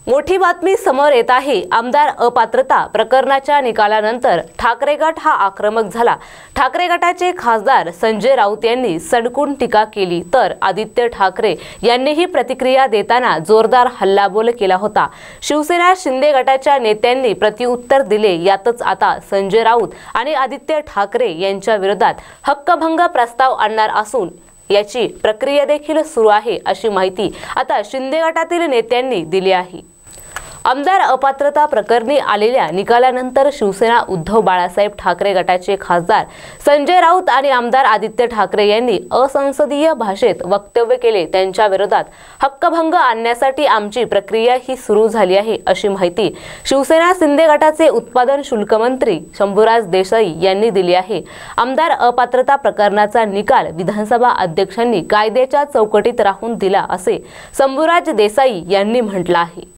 मोठी बातमी समोर येत आहे। आमदार अपात्रता प्रकरणाच्या निकालानंतर ठाकरे गट हा आक्रमक झाला। ठाकरे गटाचे खासदार संजय राऊत यांनी सडकून टीका केली, तर आदित्य ठाकरे यांनीही प्रतिक्रिया देताना जोरदार हल्लाबोल केला होता। शिवसेना शिंदे गटाच्या नेत्यांनी प्रत्युत्तर दिले। यातच आता संजय राऊत आणि आदित्य ठाकरे यांच्या विरोधात हक्कभंग प्रस्ताव आणणार असून याची प्रक्रिया देखील सुरू आहे, अशी माहिती आता शिंदे गटातील नेत्यांनी दिली आहे। आमदार अपात्रता प्रकरणी आलेल्या निकालानंतर शिवसेना उद्धव बाळासाहेब ठाकरे गटाचे खासदार संजय राऊत आणि आमदार आदित्य ठाकरे यांनी असंसदीय भाषेत वक्तव्य केले। त्यांच्या विरोधात हक्कभंग आणण्यासाठी आमची प्रक्रिया ही सुरू झाली आहे, अशी माहिती शिवसेना शिंदे गटाचे उत्पादन शुल्क मंत्री शंभूराज देसाई यांनी दिली आहे। आमदार अपात्रता प्रकरणाचा निकाल विधानसभा अध्यक्षांनी कायद्याच्या चौकटीत राहून दिला, असे शंभूराज देसाई यांनी म्हटलं आहे।